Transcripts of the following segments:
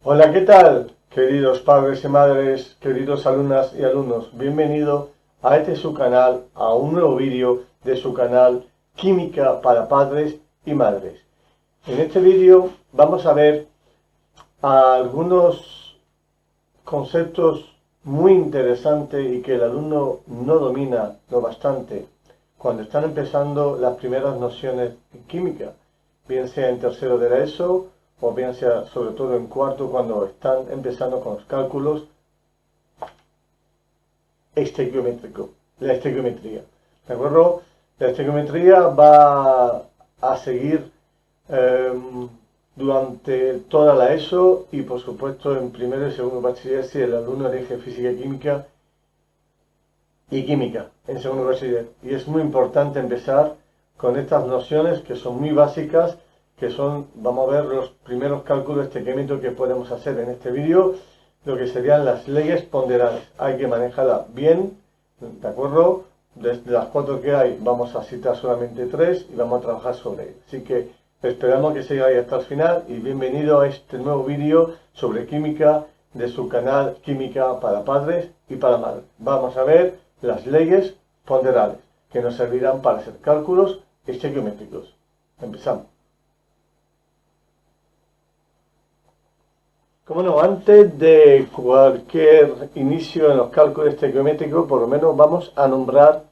Hola, ¿qué tal? Queridos padres y madres, queridos alumnas y alumnos, bienvenido a este su canal, a un nuevo vídeo de su canal Química para Padres y Madres. En este vídeo vamos a ver algunos conceptos muy interesantes y que el alumno no domina lo bastante cuando están empezando las primeras nociones en química, bien sea en tercero de la ESO o bien sea sobre todo en cuarto cuando están empezando con los cálculos estequiométricos, la estequiometría. ¿De acuerdo? La estequiometría va a seguir durante toda la ESO y por supuesto en primero y segundo bachiller si el alumno elige física y química en segundo bachiller. Y es muy importante empezar con estas nociones que son muy básicas, que son, vamos a ver, los primeros cálculos estequiométricos que podemos hacer en este vídeo, lo que serían las leyes ponderales. Hay que manejarla bien, ¿de acuerdo? Desde las 4 que hay vamos a citar solamente 3 y vamos a trabajar sobre ello. Así que esperamos que sigáis hasta el final y bienvenido a este nuevo vídeo sobre química de su canal Química para Padres y para Madres. Vamos a ver las leyes ponderales que nos servirán para hacer cálculos estequiométricos. Empezamos. Como no, antes de cualquier inicio en los cálculos estequiométricos, por lo menos vamos a nombrar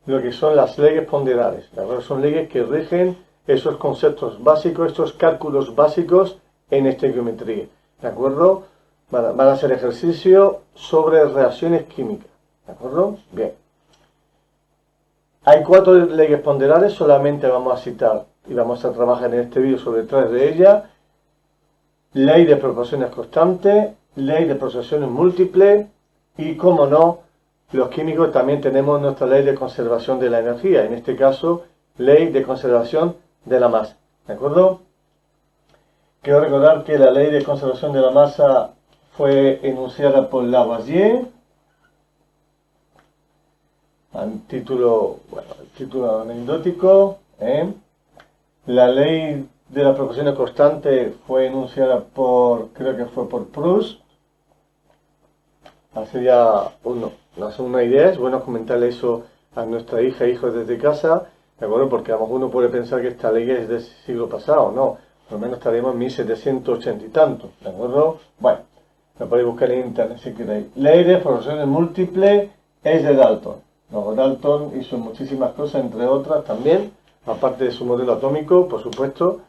lo que son las leyes ponderales. Son leyes que rigen esos conceptos básicos, estos cálculos básicos en estequiometría. ¿De acuerdo? Van a hacer ejercicio sobre reacciones químicas. ¿De acuerdo? Bien. Hay 4 leyes ponderales, solamente vamos a citar y vamos a trabajar en este vídeo sobre 3 de ellas. Ley de proporciones constantes, ley de proporciones múltiples y, como no, los químicos también tenemos nuestra ley de conservación de la energía, en este caso, ley de conservación de la masa. ¿De acuerdo? Quiero recordar que la ley de conservación de la masa fue enunciada por Lavoisier. Título anecdótico. La ley de las proporciones constantes fue enunciada por, creo que fue por Proust. Hace ya una idea, es bueno comentarle eso a nuestra hija e hijos desde casa, ¿de acuerdo? Porque a lo mejor uno puede pensar que esta ley es del siglo pasado, no, por lo menos estaremos en 1780 y tanto, ¿de acuerdo? Bueno, lo podéis buscar en internet si queréis. Ley de proporciones múltiples es de Dalton. Luego Dalton hizo muchísimas cosas, entre otras también, aparte de su modelo atómico, por supuesto.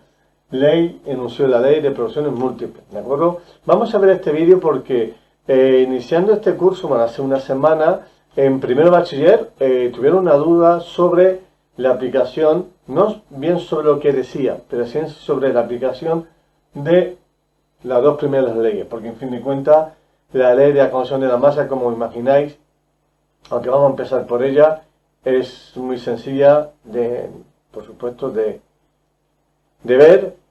Enunció la ley de proporciones múltiples, ¿de acuerdo? Vamos a ver este vídeo porque iniciando este curso, bueno, hace una semana, en primero bachiller, tuvieron una duda sobre la aplicación, no bien sobre lo que decía, pero sí sobre la aplicación de las 2 primeras leyes, porque en fin de cuentas, la ley de la conservación de la masa, como imagináis, aunque vamos a empezar por ella, es muy sencilla por supuesto, de ver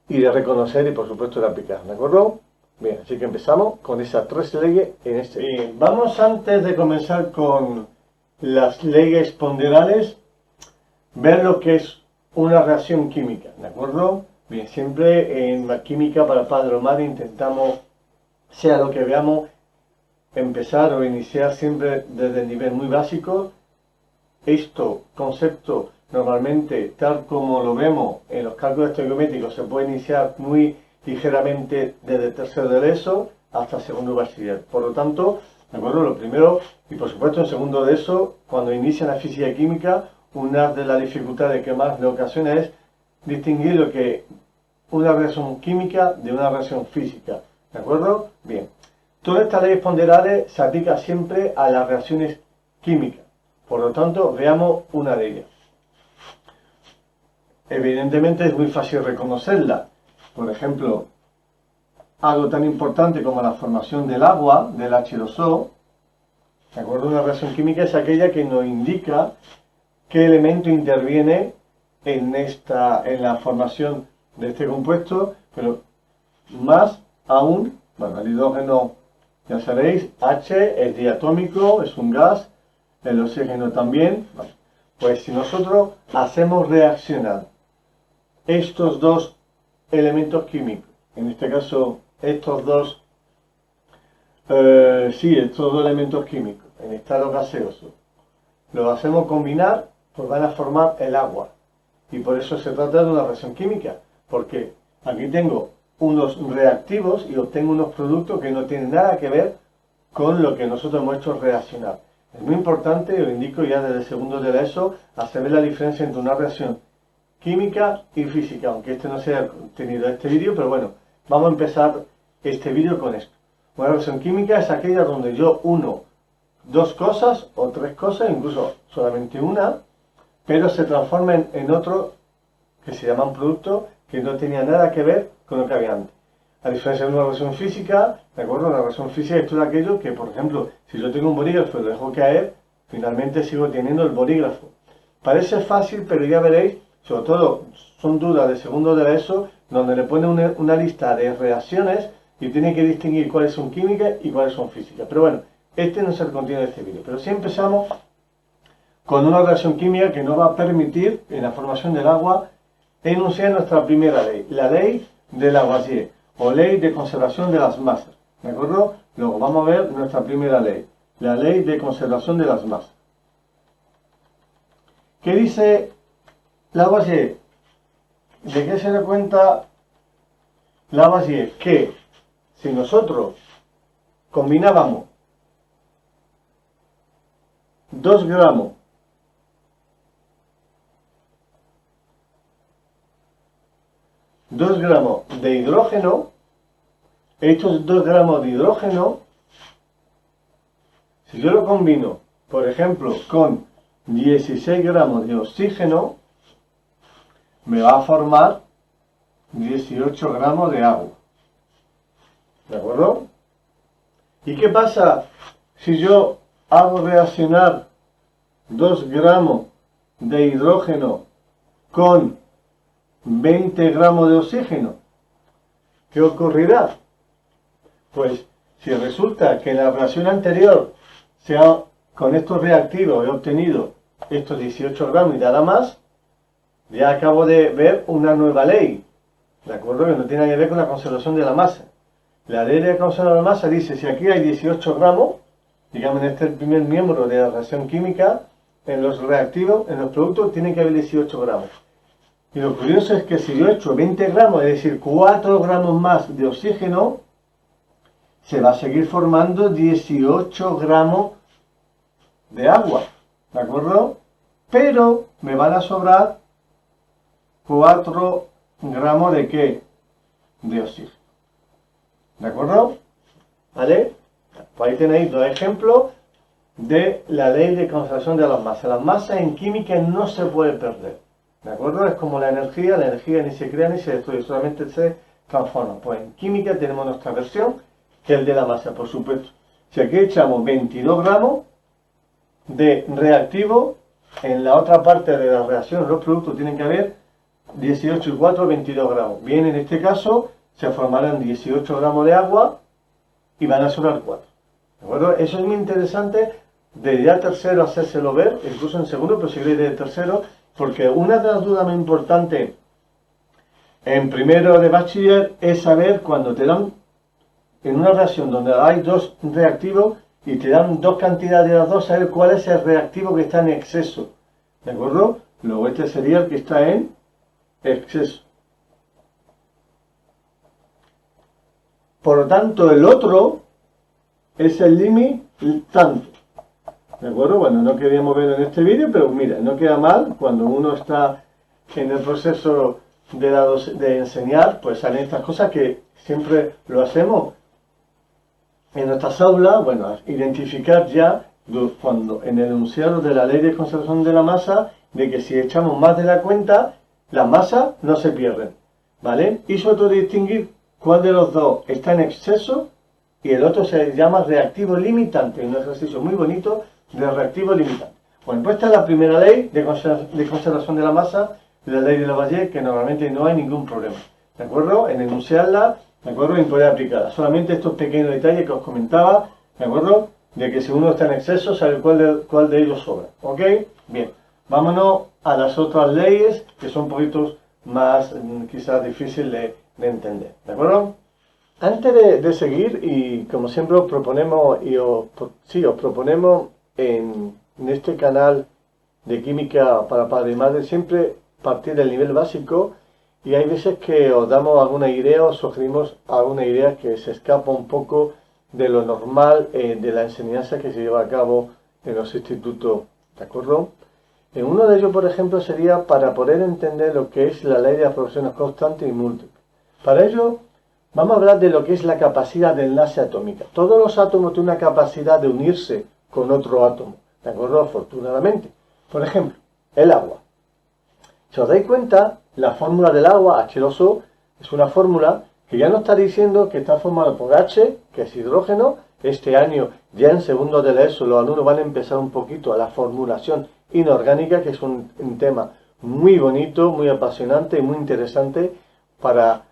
y de reconocer y por supuesto de aplicar, ¿de acuerdo? Bien, así que empezamos con esas 3 leyes en este. Bien, vamos antes de comenzar con las leyes ponderales, ver lo que es una reacción química, ¿de acuerdo? Bien, siempre en la química para padre o madre intentamos, sea lo que veamos, empezar o iniciar siempre desde el nivel muy básico. Concepto normalmente, tal como lo vemos en los cálculos estequiométricos, se puede iniciar muy ligeramente desde tercero de ESO hasta segundo bachiller. Por lo tanto, ¿de acuerdo? Lo primero, y por supuesto en segundo de ESO, cuando inician la física y química, una de las dificultades que más le ocasiona es distinguir lo que una reacción química de una reacción física. ¿De acuerdo? Bien. Todas estas leyes ponderales se aplican siempre a las reacciones químicas. Por lo tanto, veamos una de ellas. Evidentemente es muy fácil reconocerla. Por ejemplo, algo tan importante como la formación del agua, del H2O, ¿de acuerdo? Una reacción química es aquella que nos indica qué elemento interviene en la formación de este compuesto, pero más aún, bueno, el hidrógeno, ya sabéis, H es diatómico, es un gas, el oxígeno también. Bueno, pues si nosotros hacemos reaccionar estos 2 elementos químicos en este caso estos dos, estos dos elementos químicos en estado gaseoso, los hacemos combinar, pues van a formar el agua. Y por eso se trata de una reacción química, porque aquí tengo unos reactivos y obtengo unos productos que no tienen nada que ver con lo que nosotros hemos hecho reaccionar. Es muy importante, lo indico ya desde el segundo de la ESO, hacer ver la diferencia entre una reacción química y física, aunque este no sea el contenido de este vídeo, pero bueno, vamos a empezar este vídeo con esto. Una reacción química es aquella donde yo uno dos cosas o tres cosas, incluso solamente una, pero se transforma en otro que se llama un producto que no tenía nada que ver con lo que había antes. A diferencia de una reacción física, ¿de acuerdo? Una reacción física es todo aquello que, por ejemplo, si yo tengo un bolígrafo y lo dejo caer, finalmente sigo teniendo el bolígrafo. Parece fácil, pero ya veréis, sobre todo son dudas de segundo de la ESO, donde le pone una lista de reacciones y tiene que distinguir cuáles son químicas y cuáles son físicas. Pero bueno, este no es el contenido de este vídeo. Pero sí empezamos con una reacción química que nos va a permitir, en la formación del agua, enunciar nuestra primera ley, la ley de Lavoisier, o ley de conservación de las masas. ¿De acuerdo? Luego vamos a ver nuestra primera ley, la ley de conservación de las masas. ¿Qué dice Lavoisier? ¿De qué se da cuenta Lavoisier? Que si nosotros combinábamos 2 gramos de hidrógeno, estos 2 gramos de hidrógeno, si yo lo combino, por ejemplo, con 16 gramos de oxígeno, me va a formar 18 gramos de agua. ¿De acuerdo? ¿Y qué pasa si yo hago reaccionar 2 gramos de hidrógeno con 20 gramos de oxígeno? ¿Qué ocurrirá? Pues si resulta que en la reacción anterior con estos reactivos he obtenido estos 18 gramos y nada más, ya acabo de ver una nueva ley, ¿de acuerdo? Que no tiene que ver con la conservación de la masa. La ley de conservación de la masa dice, si aquí hay 18 gramos, digamos en este primer miembro de la reacción química, en los reactivos, en los productos, tiene que haber 18 gramos. Y lo curioso es que si yo echo 20 gramos, es decir, 4 gramos más de oxígeno, se va a seguir formando 18 gramos de agua, ¿de acuerdo? Pero me van a sobrar 4 gramos de ¿qué? De oxígeno. ¿De acuerdo? ¿Vale? Pues ahí tenéis 2 ejemplos de la ley de conservación de las masas. Las masas en química no se pueden perder. ¿De acuerdo? Es como la energía ni se crea ni se destruye, solamente se transforma. Pues en química tenemos nuestra versión, que es el de la masa, por supuesto. Si aquí echamos 22 gramos de reactivo, en la otra parte de la reacción, los productos tienen que haber 18 y 4, 22 gramos. Bien, en este caso, se formarán 18 gramos de agua y van a sobrar 4. ¿De acuerdo? Eso es muy interesante de ya tercero hacérselo ver, incluso en segundo, pero si queréis de tercero, porque una de las dudas más importantes en primero de bachiller es saber cuando te dan en una reacción donde hay 2 reactivos y te dan 2 cantidades de las 2, saber cuál es el reactivo que está en exceso. ¿De acuerdo? Luego este sería el que está en exceso. Por lo tanto, el otro es el limitante. ¿De acuerdo? Bueno, no queríamos verlo en este vídeo, pero mira, no queda mal cuando uno está en el proceso de enseñar, pues salen estas cosas que siempre lo hacemos en nuestras aulas. Bueno, identificar ya cuando en el enunciado de la ley de conservación de la masa, de que si echamos más de la cuenta, las masas no se pierden, ¿vale? Y sobre todo distinguir cuál de los dos está en exceso y el otro se llama reactivo limitante, un ejercicio muy bonito de reactivo limitante. Bueno, pues esta es la primera ley de conservación de la masa, la ley de Lavoisier, que normalmente no hay ningún problema, ¿de acuerdo? En enunciarla, ¿de acuerdo? En poder aplicarla. Solamente estos pequeños detalles que os comentaba, ¿de acuerdo? De que si uno está en exceso, sabe cuál de ellos sobra, ¿ok? Bien, vámonos a las otras leyes, que son un poquito más quizás difícil de entender, ¿de acuerdo? Antes de seguir, y como siempre os proponemos, os proponemos en este canal de química para padre y madre, siempre partir del nivel básico, y hay veces que os damos alguna idea, os sugerimos alguna idea que se escapa un poco de lo normal de la enseñanza que se lleva a cabo en los institutos, ¿de acuerdo? En uno de ellos, por ejemplo, sería para poder entender lo que es la ley de las proporciones constantes y múltiples. Para ello, vamos a hablar de lo que es la capacidad de enlace atómica. Todos los átomos tienen una capacidad de unirse con otro átomo, ¿de acuerdo? Afortunadamente. Por ejemplo, el agua. Si os dais cuenta, la fórmula del agua, H2O, es una fórmula que ya nos está diciendo que está formada por H, que es hidrógeno. Este año, ya en segundo de la ESO, los alumnos van a empezar un poquito a la formulación inorgánica, que es un tema muy bonito, muy apasionante y muy interesante para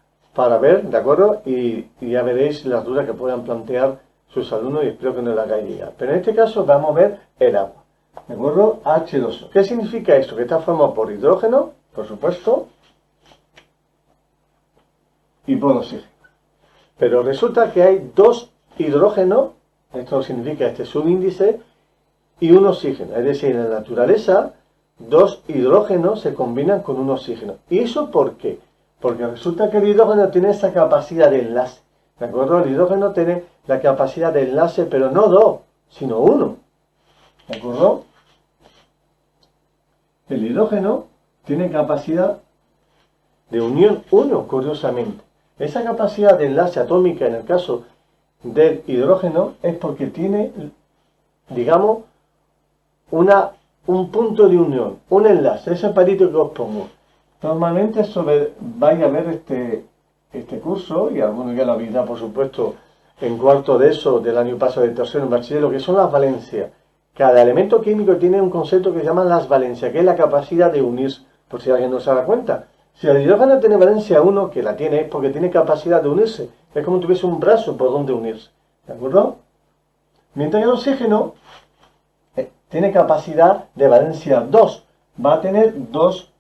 ver, ¿de acuerdo? Y ya veréis las dudas que puedan plantear sus alumnos y espero que no las hagáis llegar. Pero en este caso vamos a ver el agua, ¿de acuerdo? H2O. ¿Qué significa esto? Que está formado por hidrógeno, por supuesto, y por oxígeno. Pero resulta que hay dos hidrógenos, esto significa este subíndice, y un oxígeno. Es decir, en la naturaleza, dos hidrógenos se combinan con un oxígeno. ¿Y eso por qué? Porque resulta que el hidrógeno tiene esa capacidad de enlace. ¿De acuerdo? El hidrógeno tiene la capacidad de enlace, pero no dos, sino uno. ¿De acuerdo? El hidrógeno tiene capacidad de unión 1, curiosamente. Esa capacidad de enlace atómica en el caso del hidrógeno es porque tiene, digamos, un punto de unión, un enlace, ese palito que os pongo. Normalmente vais a ver este curso, y algunos ya lo habéis dado, por supuesto, en cuarto de ESO del año pasado de tercero en bachiller, lo que son las valencias. Cada elemento químico tiene un concepto que se llama las valencias, que es la capacidad de unirse, por si alguien no se da cuenta. Si el hidrógeno tiene valencia 1, que la tiene, es porque tiene capacidad de unirse. Es como si tuviese un brazo por donde unirse. ¿De acuerdo? Mientras que el oxígeno tiene capacidad de valencia 2. Va a tener dos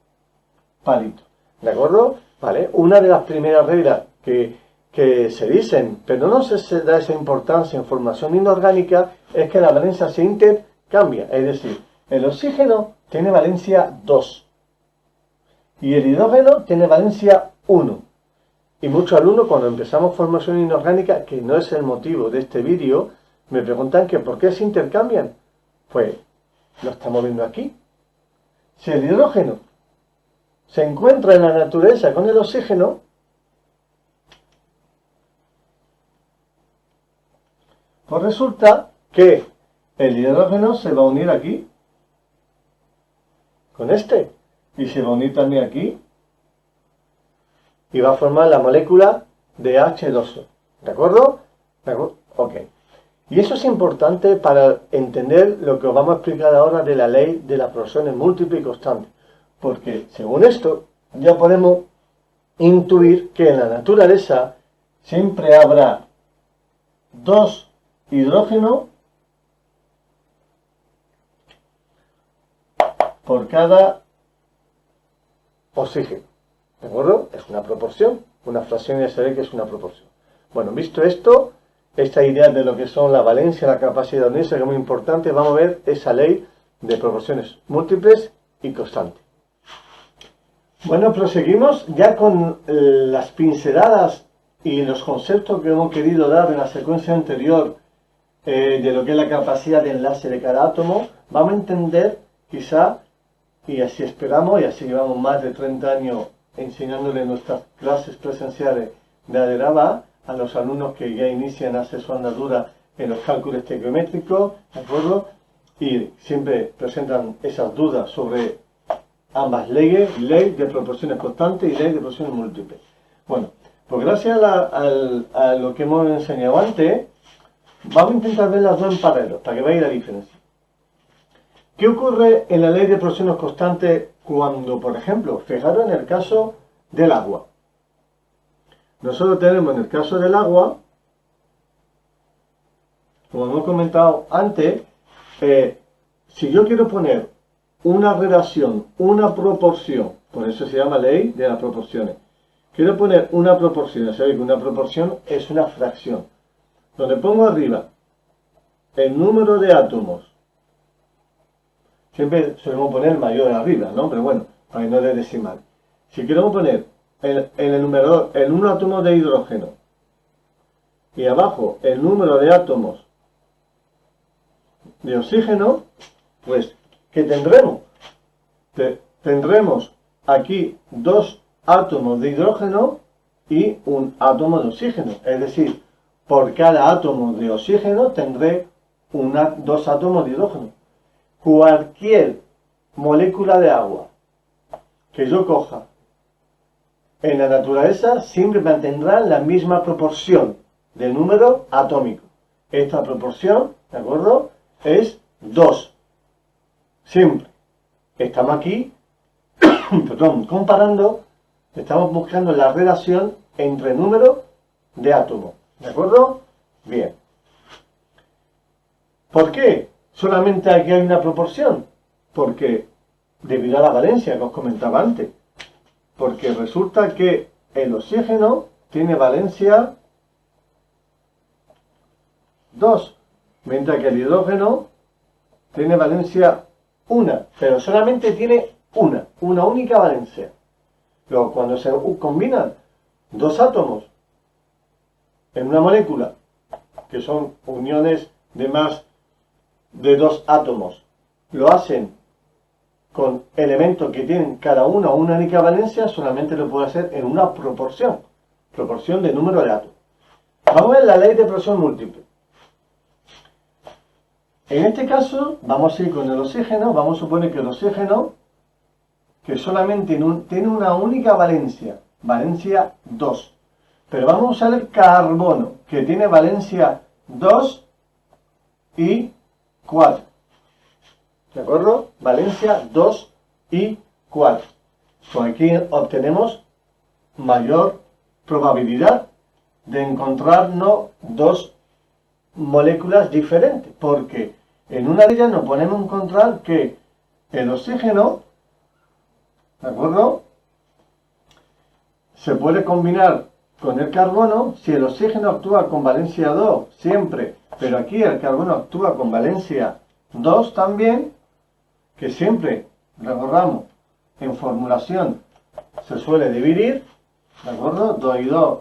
palitos. ¿De acuerdo? ¿Vale? Una de las primeras reglas que se dicen, pero no se da esa importancia en formación inorgánica, es que la valencia se intercambia. Es decir, el oxígeno tiene valencia 2 y el hidrógeno tiene valencia 1. Y muchos alumnos, cuando empezamos formación inorgánica, que no es el motivo de este vídeo, me preguntan que ¿por qué se intercambian? Pues lo estamos viendo aquí. Si el hidrógeno se encuentra en la naturaleza con el oxígeno, pues resulta que el hidrógeno se va a unir aquí con este y se va a unir también aquí y va a formar la molécula de H2O. ¿De acuerdo? ¿De acuerdo? Ok. Y eso es importante para entender lo que os vamos a explicar ahora de la ley de las proporciones múltiples y constantes. Porque según esto ya podemos intuir que en la naturaleza siempre habrá dos hidrógenos por cada oxígeno. ¿De acuerdo? Es una proporción, una fracción ya se ve que es una proporción. Bueno, visto esto, esta idea de lo que son la valencia, la capacidad de unirse, que es muy importante, vamos a ver esa ley de proporciones múltiples y constantes. Bueno, proseguimos ya con las pinceladas y los conceptos que hemos querido dar en la secuencia anterior de lo que es la capacidad de enlace de cada átomo. Vamos a entender, quizá, y así esperamos, y así llevamos más de 30 años enseñándole nuestras clases presenciales de ADERABA a los alumnos que ya inician acceso a andadura en los cálculos estequiométricos, ¿de acuerdo? Y siempre presentan esas dudas sobre ambas leyes, ley de proporciones constantes y ley de proporciones múltiples. Bueno, pues gracias a lo que hemos enseñado antes, vamos a intentar ver las dos en paralelo, para que veáis la diferencia. ¿Qué ocurre en la ley de proporciones constantes cuando, por ejemplo, fijaros en el caso del agua? Nosotros tenemos en el caso del agua, como hemos comentado antes, si yo quiero poner una relación, una proporción, por eso se llama ley de las proporciones, quiero poner una proporción. Ya sabéis que una proporción es una fracción. Donde pongo arriba el número de átomos, siempre solemos poner el mayor arriba, ¿no? Pero bueno, para que no dé decimal. Si queremos poner en el numerador el número de átomos de hidrógeno y abajo el número de átomos de oxígeno, pues, ¿qué tendremos? Tendremos aquí dos átomos de hidrógeno y un átomo de oxígeno. Es decir, por cada átomo de oxígeno tendré dos átomos de hidrógeno. Cualquier molécula de agua que yo coja en la naturaleza siempre mantendrá la misma proporción de número atómico. Esta proporción, ¿de acuerdo?, es 2. Siempre. Estamos aquí, perdón, comparando, estamos buscando la relación entre número de átomos. ¿De acuerdo? Bien. ¿Por qué solamente aquí hay una proporción? Porque debido a la valencia que os comentaba antes. Porque resulta que el oxígeno tiene valencia 2, mientras que el hidrógeno tiene valencia 1, pero solamente tiene una única valencia. Luego, cuando se combinan dos átomos en una molécula, que son uniones de más de dos átomos, lo hacen con elementos que tienen cada uno una única valencia, solamente lo puede hacer en una proporción de número de átomos. Vamos a ver la ley de proporción múltiple. En este caso, vamos a ir con el oxígeno. Vamos a suponer que el oxígeno, que solamente tiene una única valencia 2. Pero vamos a usar el carbono, que tiene valencia 2 y 4. ¿De acuerdo? Valencia 2 y 4. Pues aquí obtenemos mayor probabilidad de encontrarnos dos moléculas diferentes, porque en una de ellas nos ponemos a encontrar que el oxígeno, ¿de acuerdo?, se puede combinar con el carbono si el oxígeno actúa con valencia 2 siempre, pero aquí el carbono actúa con valencia 2 también, que siempre, recordamos, en formulación se suele dividir, ¿de acuerdo? 2 y 2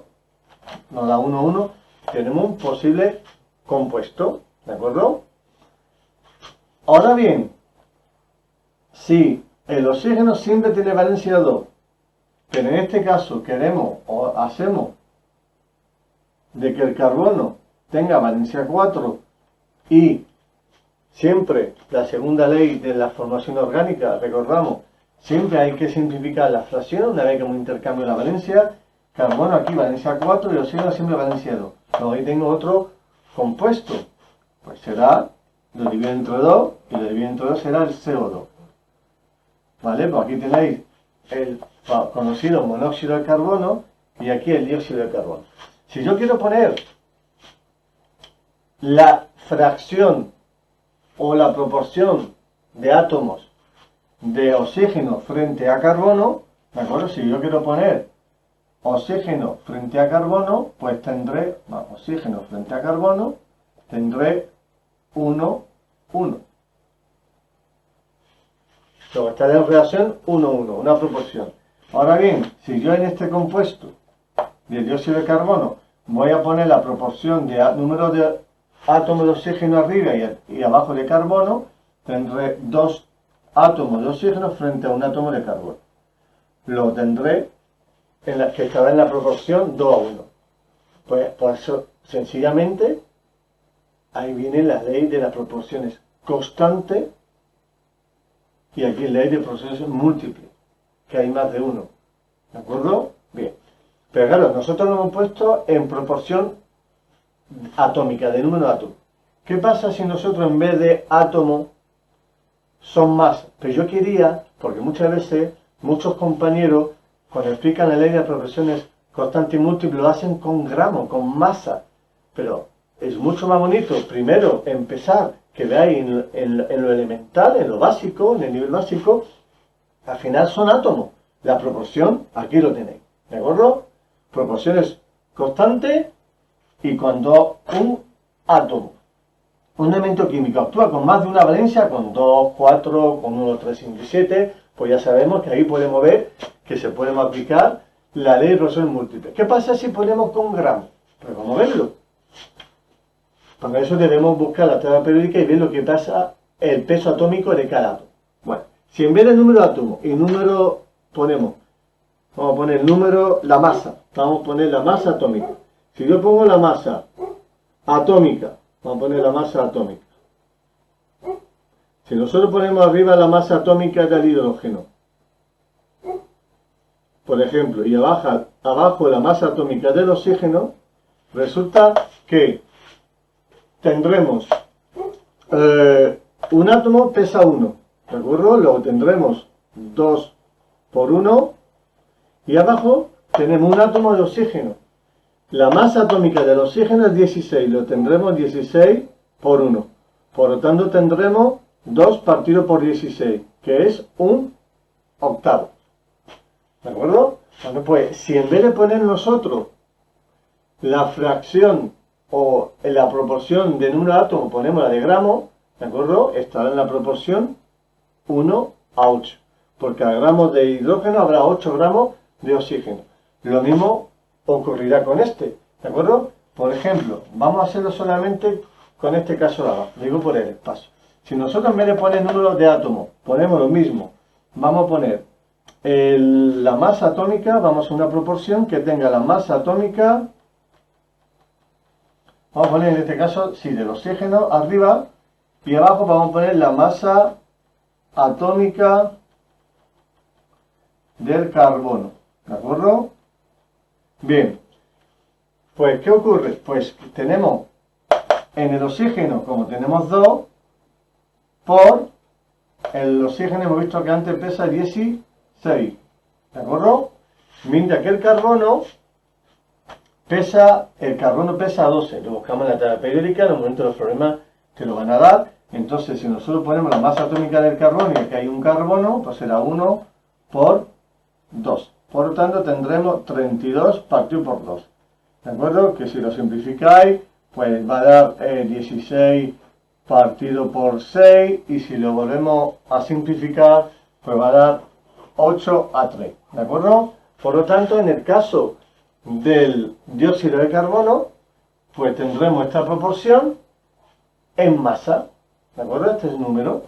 nos da 1, 1, tenemos un posible compuesto, ¿de acuerdo? Ahora bien, si el oxígeno siempre tiene valencia 2, pero en este caso queremos o hacemos de que el carbono tenga valencia 4 y siempre la segunda ley de la formación orgánica, recordamos, siempre hay que simplificar la fracción una vez que hemos intercambio la valencia. Carbono aquí valencia 4 y oxígeno siempre valencia 2. Luego ahí tengo otro compuesto, pues será, lo divido entre 2 y lo divido entre 2 será el CO2. ¿Vale? Pues aquí tenéis el conocido monóxido de carbono y aquí el dióxido de carbono. Si yo quiero poner la fracción o la proporción de átomos de oxígeno frente a carbono, ¿de acuerdo? Si yo quiero poner oxígeno frente a carbono, pues tendré, oxígeno frente a carbono, tendré 1, 1. Luego estaré en relación 1, 1, una proporción. Ahora bien, si yo en este compuesto de dióxido de carbono voy a poner la proporción de número de átomos de oxígeno arriba y abajo de carbono, tendré 2 átomos de oxígeno frente a un átomo de carbono. Lo tendré en la que estará en la proporción 2 a 1. Pues por eso, sencillamente, ahí viene la ley de las proporciones constante y aquí ley de proporciones múltiples, que hay más de uno. ¿De acuerdo? Bien. Pero claro, nosotros lo hemos puesto en proporción atómica, de número de átomos. ¿Qué pasa si nosotros en vez de átomos son masas? Pero yo quería, porque muchas veces muchos compañeros cuando explican la ley de las proporciones constante y múltiple lo hacen con gramos, con masa. Pero es mucho más bonito primero empezar, que veáis en lo elemental, en lo básico, en el nivel básico, al final son átomos. La proporción, aquí lo tenéis. ¿De acuerdo? Proporciones constantes y cuando un átomo, un elemento químico actúa con más de una valencia, con 2, 4, con 1, 3, 5 y 7, pues ya sabemos que ahí podemos ver que se puede aplicar la ley de proporciones múltiples. ¿Qué pasa si ponemos con gramos? Pues vamos a verlo. Para eso debemos buscar la tabla periódica y ver lo que pasa el peso atómico de cada átomo. Bueno, si en vez de número de átomos y número ponemos, vamos a poner número, la masa, vamos a poner la masa atómica. Si yo pongo la masa atómica, vamos a poner la masa atómica. Si nosotros ponemos arriba la masa atómica del hidrógeno, por ejemplo, y abajo la masa atómica del oxígeno, resulta que tendremos un átomo pesa 1, ¿de acuerdo? Luego tendremos 2 por 1 y abajo tenemos un átomo de oxígeno. La masa atómica del oxígeno es 16, lo tendremos 16 por 1. Por lo tanto tendremos 2 partido por 16, que es un octavo. ¿De acuerdo? Bueno, pues si en vez de poner nosotros la fracción o la proporción de número de átomos ponemos la de gramos, ¿de acuerdo? Estará en la proporción 1 a 8. Por cada gramo de hidrógeno habrá 8 gramos de oxígeno. Lo mismo ocurrirá con este, ¿de acuerdo? Por ejemplo, vamos a hacerlo solamente con este caso de abajo, digo por el espacio. Si nosotros en vez de poner número de átomos, ponemos lo mismo, vamos a poner la masa atómica, vamos a una proporción que tenga la masa atómica, vamos a poner en este caso, sí, del oxígeno arriba, y abajo vamos a poner la masa atómica del carbono, ¿de acuerdo? Bien, pues ¿qué ocurre? Pues tenemos en el oxígeno, como tenemos 2, por el oxígeno hemos visto que antes pesa 16, ¿de acuerdo? Mientras que el carbono pesa 12, lo buscamos en la tabla periódica, en el momento de los problemas te lo van a dar. Entonces si nosotros ponemos la masa atómica del carbono y aquí hay un carbono, pues será 1 por 2. Por lo tanto tendremos 32 partido por 2. ¿De acuerdo? Que si lo simplificáis, pues va a dar 16 partido por 6. Y si lo volvemos a simplificar, pues va a dar 8 a 3. ¿De acuerdo? Por lo tanto, en el caso del dióxido de carbono, pues tendremos esta proporción en masa. ¿De acuerdo? Este es el número,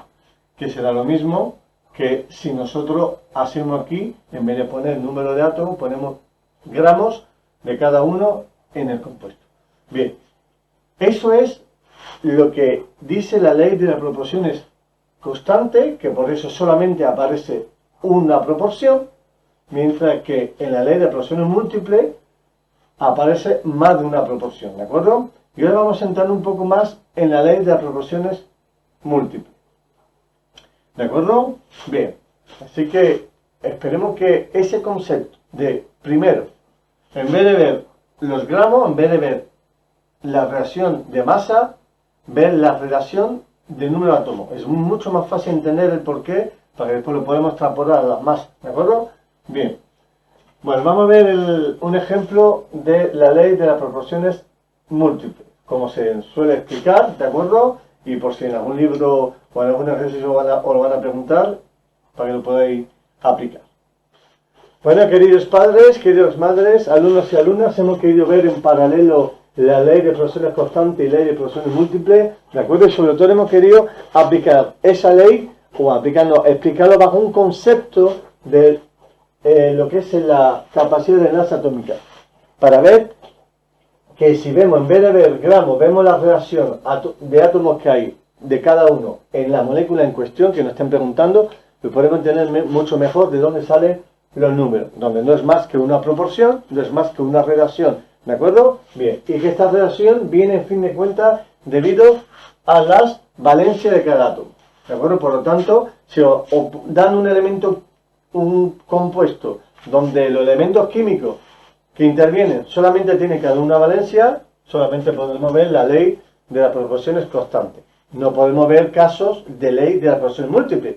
que será lo mismo que si nosotros hacemos aquí, en vez de poner número de átomos, ponemos gramos de cada uno en el compuesto. Bien, eso es lo que dice la ley de las proporciones constante, que por eso solamente aparece una proporción, mientras que en la ley de proporciones múltiples aparece más de una proporción, ¿de acuerdo? Y ahora vamos a entrar un poco más en la ley de las proporciones múltiples. ¿De acuerdo? Bien. Así que esperemos que ese concepto de, primero, en vez de ver los gramos, en vez de ver la relación de masa, ver la relación de número de átomos. Es mucho más fácil entender el porqué, para que después lo podemos extrapolar a las masas. ¿De acuerdo? Bien. Bueno, vamos a ver un ejemplo de la ley de las proporciones múltiples, como se suele explicar, ¿de acuerdo? Y por si en algún libro o en algún ejercicio os lo van a preguntar, para que lo podáis aplicar. Bueno, queridos padres, queridas madres, alumnos y alumnas, hemos querido ver en paralelo la ley de proporciones constantes y ley de proporciones múltiples, ¿de acuerdo? Y sobre todo hemos querido aplicar esa ley, o explicarlo bajo un concepto de lo que es la capacidad de enlace atómica, para ver que si vemos, en vez de ver gramos, vemos la relación de átomos que hay de cada uno en la molécula en cuestión, que nos estén preguntando, lo podemos entender mucho mejor de dónde salen los números, donde no es más que una proporción, no es más que una relación, ¿de acuerdo? Bien, y que esta relación viene, en fin de cuentas, debido a las valencias de cada átomo, ¿de acuerdo? Por lo tanto, si os dan un elemento, un compuesto, donde los elementos químicos que intervienen solamente tienen cada una valencia, solamente podemos ver la ley de las proporciones constantes. No podemos ver casos de ley de las proporciones múltiples,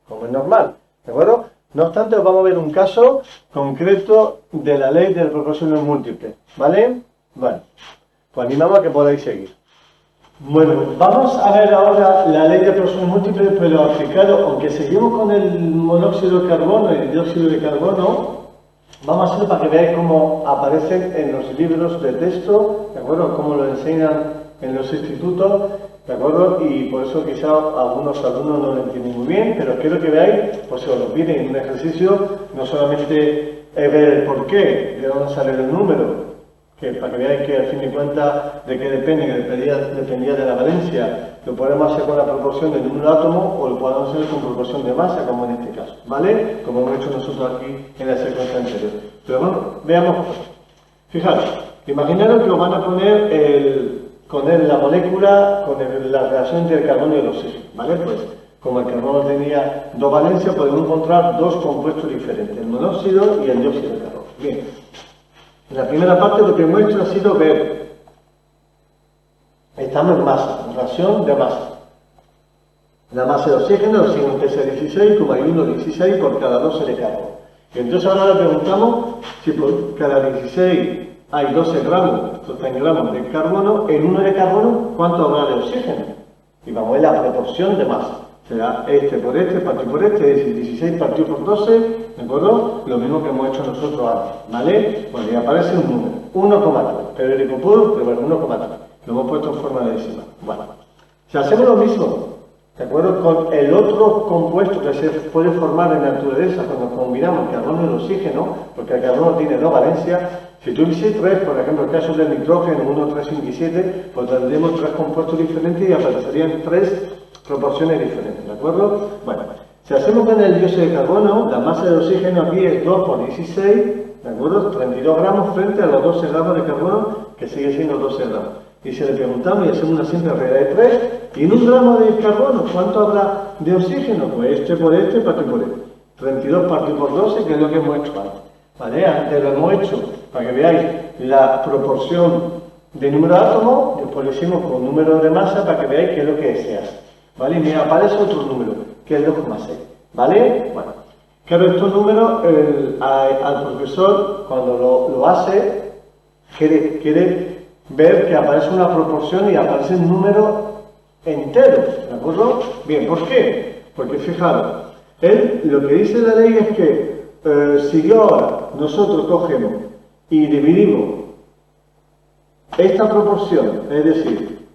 como es normal, ¿de acuerdo? No obstante, vamos a ver un caso concreto de la ley de proporciones múltiples, ¿vale? Bueno, pues animamos a que podáis seguir. Bueno, vamos a ver ahora la ley de proporciones múltiples, pero aplicado, aunque seguimos con el monóxido de carbono y el dióxido de carbono, vamos a hacerlo para que veáis cómo aparecen en los libros de texto, ¿de acuerdo? Cómo lo enseñan en los institutos, ¿de acuerdo? Y por eso quizá algunos alumnos no lo entienden muy bien, pero quiero que veáis, pues si os lo piden en un ejercicio, no solamente es ver el porqué, de dónde sale el número, que para que veáis que al fin de cuentas de qué depende, que dependía de la valencia, lo podemos hacer con la proporción del número de átomos o lo podemos hacer con proporción de masa, como en este caso, ¿vale? Como hemos hecho nosotros aquí en la secuencia anterior. Pero bueno, veamos. Fijaros, imaginaros que os van a poner la molécula con la reacción entre el carbono y el oxígeno, ¿vale? Pues como el carbono tenía dos valencias, podemos encontrar dos compuestos diferentes, el monóxido y el dióxido de carbono. Bien. En la primera parte lo que hemos hecho ha sido ver, estamos en masa, en reacción de masa. La masa de oxígeno, el oxígeno pesa 16, como hay 1,16 por cada 12 de carbono. Y entonces ahora le preguntamos si por cada 16 hay 12 gramos, estos 100 gramos de carbono, en 1 de carbono, ¿cuánto habrá de oxígeno? Y vamos a ver la proporción de masa. Será este por este, partido por este, es decir, 16 partido por 12, ¿de acuerdo? Lo mismo que hemos hecho nosotros antes, ¿vale? Pues ahí aparece un número, 1,3, periódico puro, pero bueno, 1,3. Lo hemos puesto en forma de décima. Bueno, si hacemos lo mismo, ¿de acuerdo? Con el otro compuesto que se puede formar en la naturaleza cuando combinamos el carbono y el oxígeno, porque el carbono tiene dos valencias. Si tuviese 3, por ejemplo, el caso del nitrógeno, 1, 3, 5 y 7, pues tendríamos 3 compuestos diferentes y aparecerían 3 proporciones diferentes, ¿de acuerdo? Bueno, si hacemos con el dióxido de carbono, la masa de oxígeno aquí es 2 por 16, ¿de acuerdo? 32 gramos frente a los 12 gramos de carbono, que sigue siendo 12 gramos. Y si le preguntamos y hacemos una simple regla de 3, y en un gramo de carbono, ¿cuánto habrá de oxígeno? Pues este por este, partido por este. 32 partido por 12, que es lo que hemos hecho antes. ¿Vale? Antes lo hemos hecho para que veáis la proporción de número de átomos, después lo hicimos con número de masa para que veáis qué es lo que se hace. ¿Vale? Y mira, aparece otro número, que es 2,6. ¿Vale? Bueno, claro, estos números al profesor, cuando lo hace, quiere ver que aparece una proporción y aparece un número entero, ¿de acuerdo? Bien, ¿por qué? Porque fijaros, lo que dice la ley es que si yo ahora nosotros cogemos y dividimos esta proporción, es decir,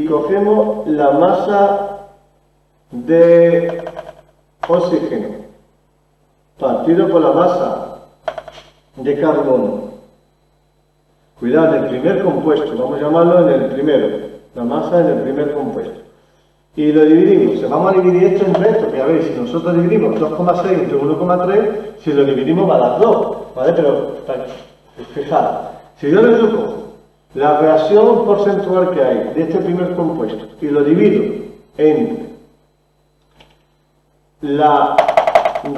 cogemos la masa de oxígeno partido por la masa de carbono. Cuidado, en el primer compuesto, vamos a llamarlo en el primero, la masa en el primer compuesto. Y lo dividimos, vamos a dividir esto entre esto, que a ver, si nosotros dividimos 2,6 entre 1,3, si lo dividimos va a dar 2, ¿vale? Pero, fijaros, si yo le cojo la reacción porcentual que hay de este primer compuesto y lo divido entre la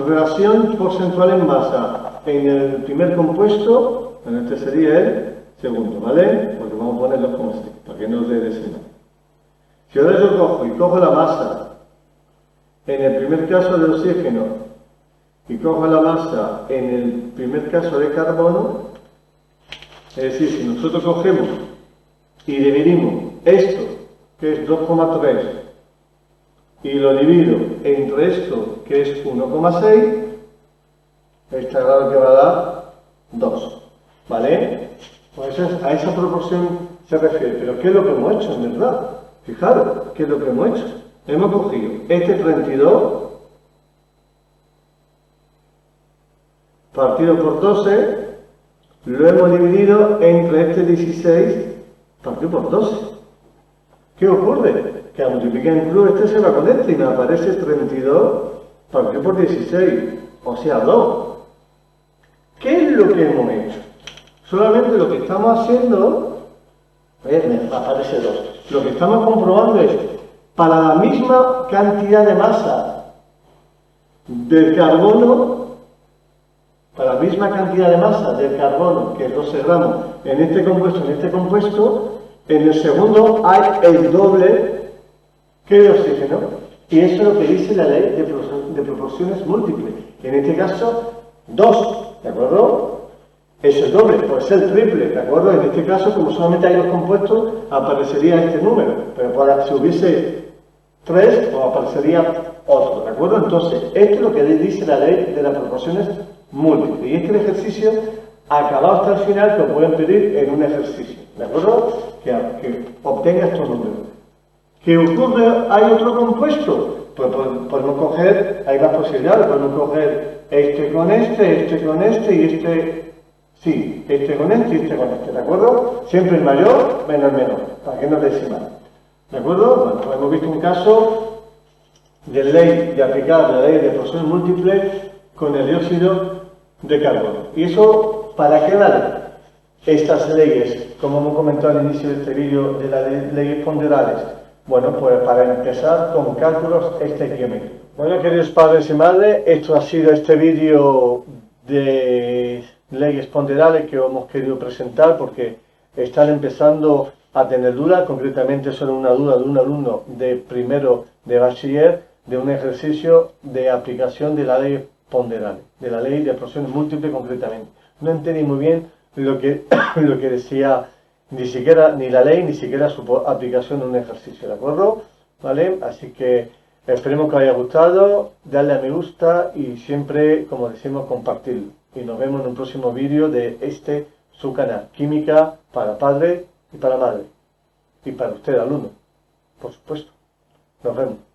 reacción porcentual en masa en el primer compuesto, en este sería el segundo, ¿vale? Porque vamos a poner 2,6 para que no dé decimal. Si ahora yo cojo y cojo la masa en el primer caso de oxígeno y cojo la masa en el primer caso de carbono, es decir, si nosotros cogemos y dividimos esto, que es 2,3, y lo divido entre esto, que es 1,6, está claro que va a dar 2, ¿vale? Pues a esa proporción se refiere. Pero ¿qué es lo que hemos hecho en verdad? Fijaros, ¿qué es lo que hemos hecho? Hemos cogido este 32 partido por 12, lo hemos dividido entre este 16 partido por 12. ¿Qué ocurre? Que al multiplicar en cruz este se va con este y me aparece 32 partido por 16, o sea 2. ¿Qué es lo que hemos hecho? Solamente lo que estamos haciendo, me aparece 2. Lo que estamos comprobando es, para la misma cantidad de masa del carbono, para la misma cantidad de masa del carbono, que es 12 gramos, en este compuesto, en el segundo hay el doble que de oxígeno. Y eso es lo que dice la ley de proporciones múltiples. En este caso, 2, ¿de acuerdo? Eso es doble, puede ser triple, ¿de acuerdo? En este caso, como solamente hay dos compuestos, aparecería este número. Pero si hubiese 3, pues aparecería otro, ¿de acuerdo? Entonces, esto es lo que dice la ley de las proporciones múltiples. Y este es el ejercicio acabado hasta el final que os pueden pedir en un ejercicio, ¿de acuerdo? Que obtenga estos números. ¿Qué ocurre? ¿Hay otro compuesto? Pues podemos coger, hay más posibilidades, podemos coger este con este y este, sí, este con este y este con este, ¿de acuerdo? Siempre el mayor menos el menor, para que no decimal, ¿de acuerdo? Bueno, pues hemos visto un caso de aplicar la ley de proporciones múltiples con el dióxido de carbono. ¿Y eso para qué vale? Estas leyes, como hemos comentado al inicio de este vídeo, de las leyes ponderales. Bueno, pues para empezar con cálculos estequiométricos. Bueno, queridos padres y madres, esto ha sido este vídeo de leyes ponderales que hemos querido presentar porque están empezando a tener dudas, concretamente solo una duda de un alumno de primero de bachiller, de un ejercicio de aplicación de la ley ponderales, de la ley de proporciones múltiples concretamente. No entendí muy bien lo que decía ni la ley, ni siquiera su aplicación en un ejercicio, ¿de acuerdo? ¿Vale? Así que esperemos que os haya gustado, darle a me gusta y siempre, como decimos, compartirlo. Y nos vemos en un próximo vídeo de su canal, Química para Padres y para Madres. Y para usted, alumno, por supuesto. Nos vemos.